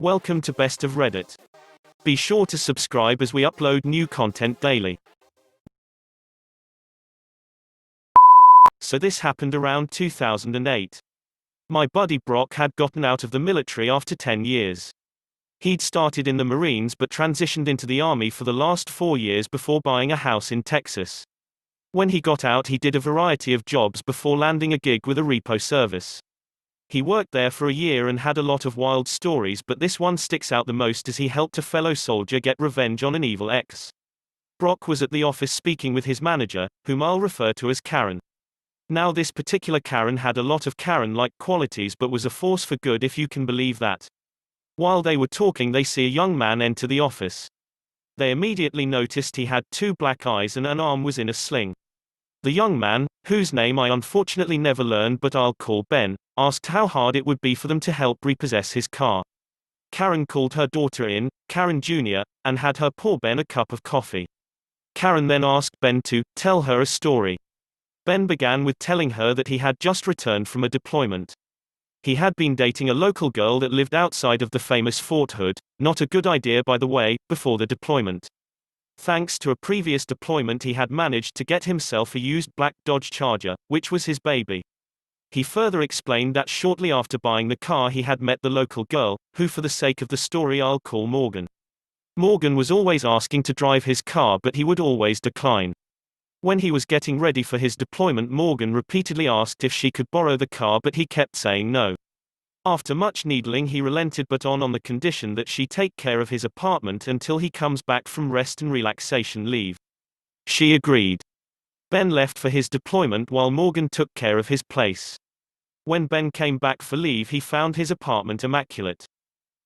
Welcome to Best of Reddit. Be sure to subscribe as we upload new content daily. So this happened around 2008. My buddy Brock had gotten out of the military after 10 years. He'd started in the Marines but transitioned into the Army for the last 4 years before buying a house in Texas. When he got out, he did a variety of jobs before landing a gig with a repo service. He worked there for a year and had a lot of wild stories, but this one sticks out the most as he helped a fellow soldier get revenge on an evil ex. Brock was at the office speaking with his manager, whom I'll refer to as Karen. Now this particular Karen had a lot of Karen-like qualities but was a force for good, if you can believe that. While they were talking, they see a young man enter the office. They immediately noticed he had 2 black eyes and an arm was in a sling. The young man, whose name I unfortunately never learned but I'll call Ben, asked how hard it would be for them to help repossess his car. Karen called her daughter in, Karen Jr., and had her pour Ben a cup of coffee. Karen then asked Ben to tell her a story. Ben began with telling her that he had just returned from a deployment. He had been dating a local girl that lived outside of the famous Fort Hood, not a good idea by the way, before the deployment. Thanks to a previous deployment, he had managed to get himself a used black Dodge Charger, which was his baby. He further explained that shortly after buying the car he had met the local girl, who for the sake of the story I'll call Morgan. Morgan was always asking to drive his car but he would always decline. When he was getting ready for his deployment, Morgan repeatedly asked if she could borrow the car but he kept saying no. After much needling he relented but on the condition that she take care of his apartment until he comes back from rest and relaxation leave. She agreed. Ben left for his deployment while Morgan took care of his place. When Ben came back for leave he found his apartment immaculate.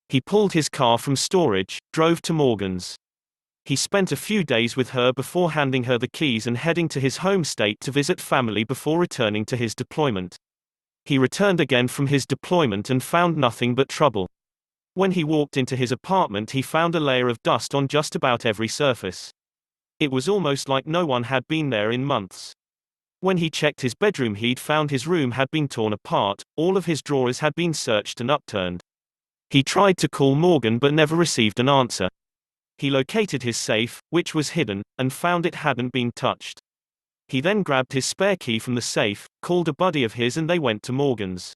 He pulled his car from storage, drove to Morgan's. He spent a few days with her before handing her the keys and heading to his home state to visit family before returning to his deployment. He returned again from his deployment and found nothing but trouble. When he walked into his apartment he found a layer of dust on just about every surface. It was almost like no one had been there in months. When he checked his bedroom he'd found his room had been torn apart, all of his drawers had been searched and upturned. He tried to call Morgan but never received an answer. He located his safe, which was hidden, and found it hadn't been touched. He then grabbed his spare key from the safe, called a buddy of his and they went to Morgan's.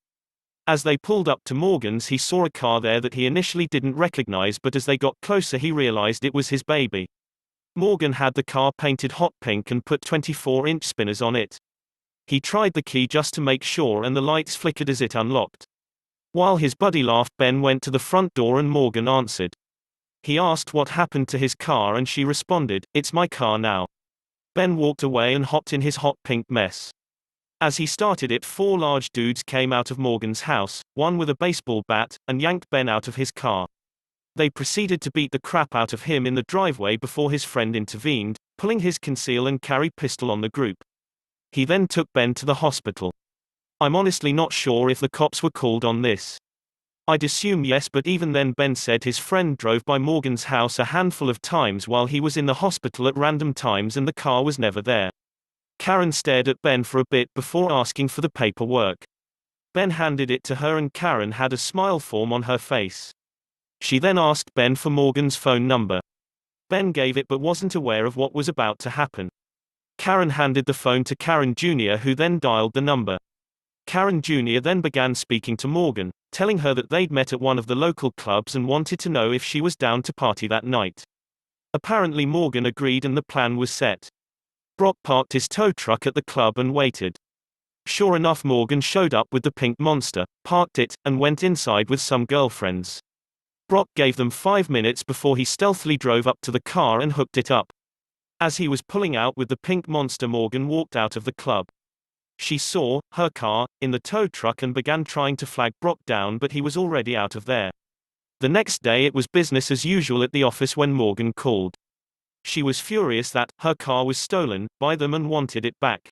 As they pulled up to Morgan's he saw a car there that he initially didn't recognize, but as they got closer he realized it was his baby. Morgan had the car painted hot pink and put 24-inch spinners on it. He tried the key just to make sure and the lights flickered as it unlocked. While his buddy laughed, Ben went to the front door and Morgan answered. He asked what happened to his car and she responded, "It's my car now." Ben walked away and hopped in his hot pink mess. As he started it, 4 large dudes came out of Morgan's house, one with a baseball bat, and yanked Ben out of his car. They proceeded to beat the crap out of him in the driveway before his friend intervened, pulling his conceal and carry pistol on the group. He then took Ben to the hospital. I'm honestly not sure if the cops were called on this. I'd assume yes, but even then Ben said his friend drove by Morgan's house a handful of times while he was in the hospital at random times and the car was never there. Karen stared at Ben for a bit before asking for the paperwork. Ben handed it to her and Karen had a smile form on her face. She then asked Ben for Morgan's phone number. Ben gave it but wasn't aware of what was about to happen. Karen handed the phone to Karen Jr., who then dialed the number. Karen Jr. then began speaking to Morgan, telling her that they'd met at one of the local clubs and wanted to know if she was down to party that night. Apparently Morgan agreed and the plan was set. Brock parked his tow truck at the club and waited. Sure enough, Morgan showed up with the pink monster, parked it, and went inside with some girlfriends. Brock gave them 5 minutes before he stealthily drove up to the car and hooked it up. As he was pulling out with the pink monster, Morgan walked out of the club. She saw her car in the tow truck and began trying to flag Brock down, but he was already out of there. The next day it was business as usual at the office when Morgan called. She was furious that her car was stolen by them and wanted it back.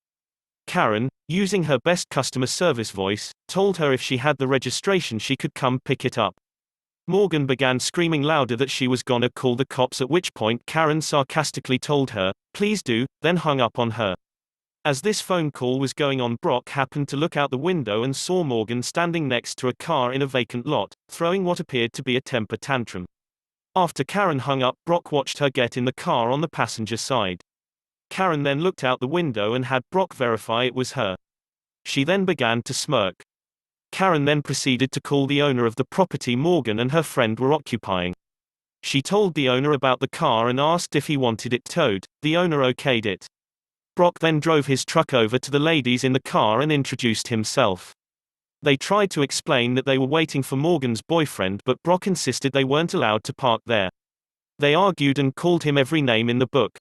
Karen, using her best customer service voice, told her if she had the registration she could come pick it up. Morgan began screaming louder that she was gonna call the cops, at which point Karen sarcastically told her, "Please do," then hung up on her. As this phone call was going on, Brock happened to look out the window and saw Morgan standing next to a car in a vacant lot, throwing what appeared to be a temper tantrum. After Karen hung up, Brock watched her get in the car on the passenger side. Karen then looked out the window and had Brock verify it was her. She then began to smirk. Karen then proceeded to call the owner of the property Morgan and her friend were occupying. She told the owner about the car and asked if he wanted it towed. The owner okayed it. Brock then drove his truck over to the ladies in the car and introduced himself. They tried to explain that they were waiting for Morgan's boyfriend, but Brock insisted they weren't allowed to park there. They argued and called him every name in the book.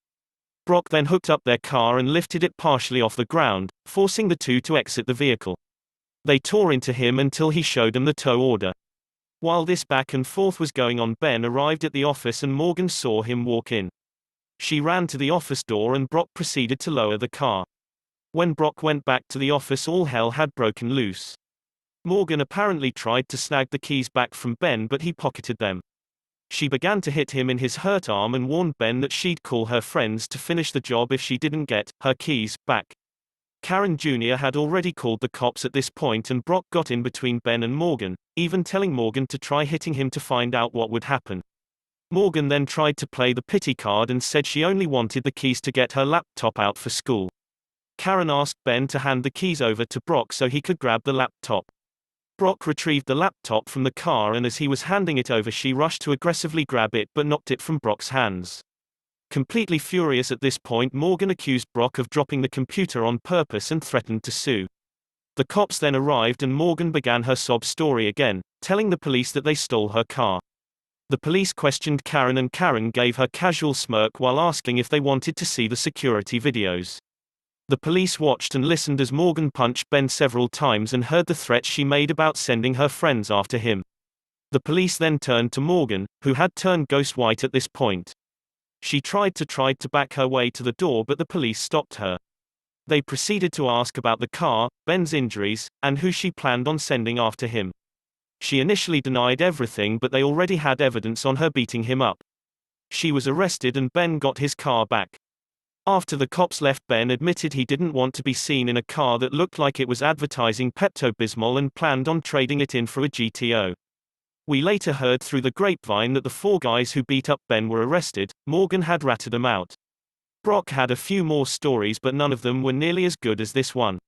Brock then hooked up their car and lifted it partially off the ground, forcing the two to exit the vehicle. They tore into him until he showed them the tow order. While this back and forth was going on, Ben arrived at the office and Morgan saw him walk in. She ran to the office door and Brock proceeded to lower the car. When Brock went back to the office, all hell had broken loose. Morgan apparently tried to snag the keys back from Ben, but he pocketed them. She began to hit him in his hurt arm and warned Ben that she'd call her friends to finish the job if she didn't get her keys back. Karen Jr. had already called the cops at this point and Brock got in between Ben and Morgan, even telling Morgan to try hitting him to find out what would happen. Morgan then tried to play the pity card and said she only wanted the keys to get her laptop out for school. Karen asked Ben to hand the keys over to Brock so he could grab the laptop. Brock retrieved the laptop from the car and as he was handing it over, she rushed to aggressively grab it but knocked it from Brock's hands. Completely furious at this point, Morgan accused Brock of dropping the computer on purpose and threatened to sue. The cops then arrived and Morgan began her sob story again, telling the police that they stole her car. The police questioned Karen and Karen gave her casual smirk while asking if they wanted to see the security videos. The police watched and listened as Morgan punched Ben several times and heard the threats she made about sending her friends after him. The police then turned to Morgan, who had turned ghost white at this point. She tried to back her way to the door, but the police stopped her. They proceeded to ask about the car, Ben's injuries, and who she planned on sending after him. She initially denied everything, but they already had evidence on her beating him up. She was arrested and Ben got his car back. After the cops left, Ben admitted he didn't want to be seen in a car that looked like it was advertising Pepto-Bismol and planned on trading it in for a GTO. We later heard through the grapevine that the 4 guys who beat up Ben were arrested. Morgan had ratted them out. Brock had a few more stories, but none of them were nearly as good as this one.